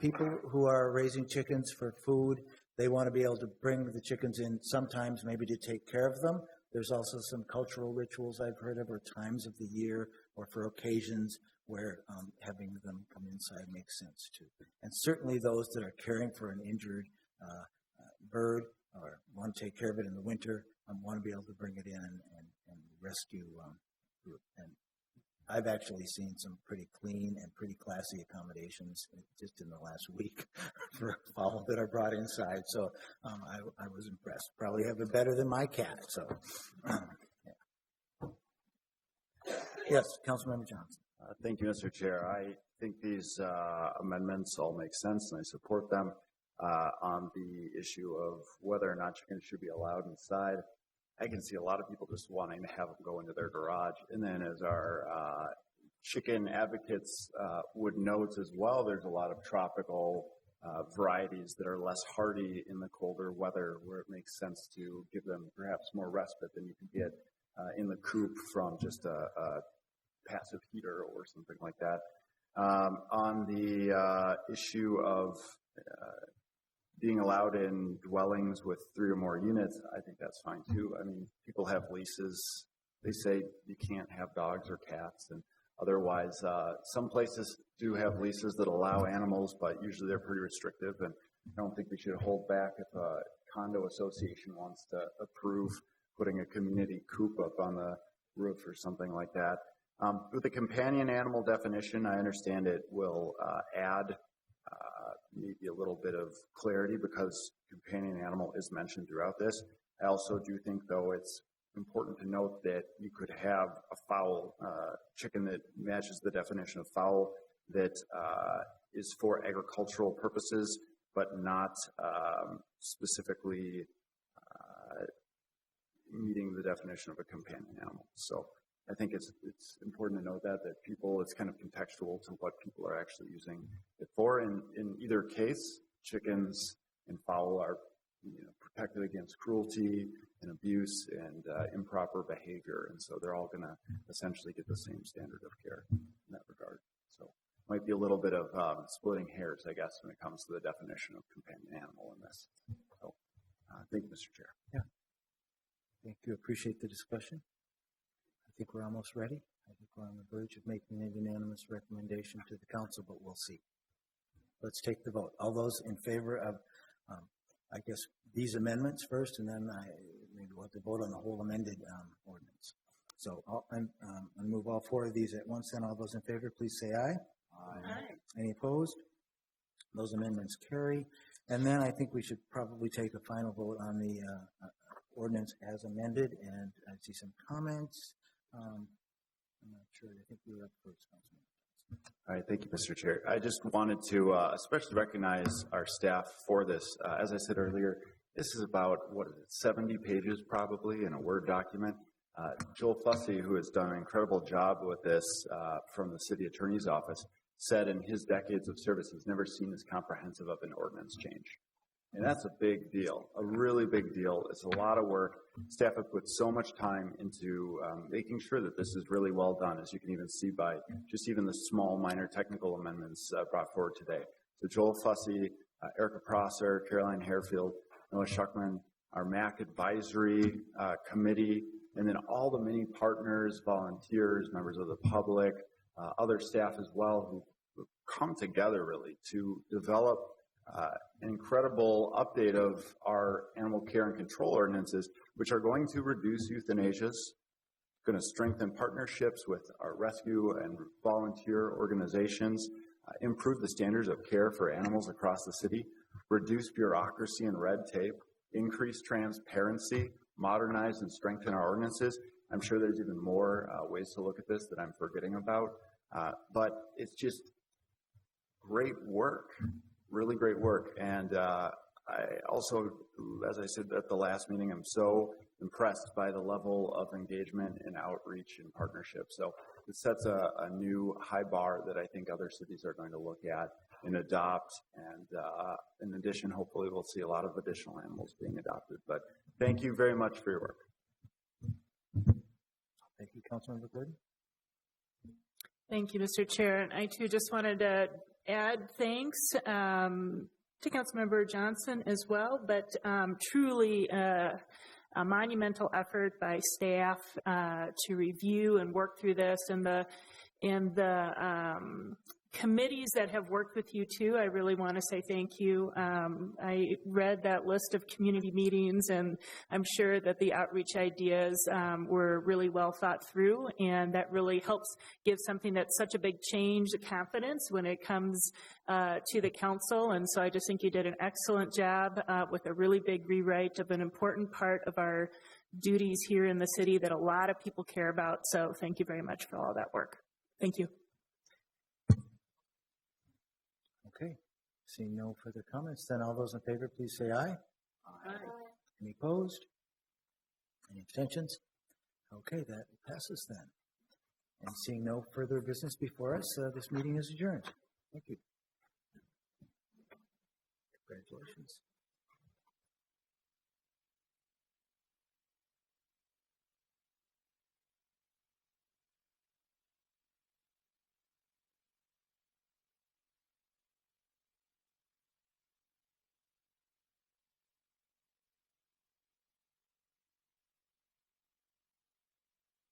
people who are raising chickens for food, they want to be able to bring the chickens in sometimes maybe to take care of them. There's also some cultural rituals I've heard of, or times of the year or for occasions where having them come inside makes sense too. And certainly those that are caring for an injured bird or want to take care of it in the winter want to be able to bring it in and rescue group. And I've actually seen some pretty clean and pretty classy accommodations just in the last week for fowl that are brought inside. So I was impressed. Probably have it better than my cat. So, yeah. Yes, Councilmember Johnson. Thank you, Mr. Chair. I think these amendments all make sense, and I support them. On the issue of whether or not chickens should be allowed inside, I can see a lot of people just wanting to have them go into their garage. And then as our chicken advocates would note as well, there's a lot of tropical varieties that are less hardy in the colder weather, where it makes sense to give them perhaps more respite than you can get in the coop from just a passive heater or something like that. On the issue of being allowed in dwellings with 3 or more units, I think that's fine too. I mean, people have leases. They say you can't have dogs or cats, and otherwise, some places do have leases that allow animals, but usually they're pretty restrictive, and I don't think we should hold back if a condo association wants to approve putting a community coop up on the roof or something like that. With the companion animal definition, I understand it will add maybe a little bit of clarity because companion animal is mentioned throughout this. I also do think, though, it's important to note that you could have a fowl, chicken that matches the definition of fowl that is for agricultural purposes, but not specifically meeting the definition of a companion animal. So I think it's important to note that people, it's kind of contextual to what people are actually using it for. In either case, chickens and fowl are protected against cruelty and abuse and improper behavior, and so they're all going to essentially get the same standard of care in that regard. So it might be a little bit of splitting hairs, I guess, when it comes to the definition of companion animal in this. So thank you, Mr. Chair. Yeah. Thank you. Appreciate the discussion. I think we're almost ready. I think we're on the verge of making a unanimous recommendation to the council, but we'll see. Let's take the vote. All those in favor of, I guess, these amendments first, and then maybe we'll have to vote on the whole amended ordinance. So I'll move all 4 of these at once. Then all those in favor, please say aye. Aye. Any opposed? Those amendments carry. And then I think we should probably take a final vote on the ordinance as amended. And I see some comments. I'm not sure. I think we were up first, Councilman. All right, thank you, Mr. Chair. I just wanted to especially recognize our staff for this. As I said earlier, this is about, 70 pages probably in a Word document. Joel Fussy, who has done an incredible job with this from the city attorney's office, said in his decades of service he's never seen this comprehensive of an ordinance change. And that's a big deal, a really big deal. It's a lot of work. Staff have put so much time into making sure that this is really well done, as you can even see by just even the small minor technical amendments brought forward today. So Joel Fussy, Erica Prosser, Caroline Harefield, Noah Schuckman, our MAC advisory committee, and then all the many partners, volunteers, members of the public, other staff as well, who come together really to develop an incredible update of our animal care and control ordinances, which are going to reduce euthanasias, going to strengthen partnerships with our rescue and volunteer organizations, improve the standards of care for animals across the city, reduce bureaucracy and red tape, increase transparency, modernize and strengthen our ordinances. I'm sure there's even more ways to look at this that I'm forgetting about, but it's just great work. Really great work. And I also, as I said at the last meeting, I'm so impressed by the level of engagement and outreach and partnership. So it sets a new high bar that I think other cities are going to look at and adopt. And in addition, hopefully we'll see a lot of additional animals being adopted. But thank you very much for your work. Thank you, Councilmember Gordon. Thank you, Mr. Chair. And I, too, just wanted to add thanks to Councilmember Johnson as well, but truly a monumental effort by staff to review and work through this, and the committees that have worked with you too. I really want to say thank you. I read that list of community meetings, and I'm sure that the outreach ideas were really well thought through, and that really helps give something that's such a big change confidence when it comes to the council. And so I just think you did an excellent job with a really big rewrite of an important part of our duties here in the city that a lot of people care about. So thank you very much for all that work. Thank you. Okay, seeing no further comments, then all those in favor, please say aye. Aye. Any opposed? Any abstentions? Okay, that passes then. And seeing no further business before us, this meeting is adjourned. Thank you. Congratulations.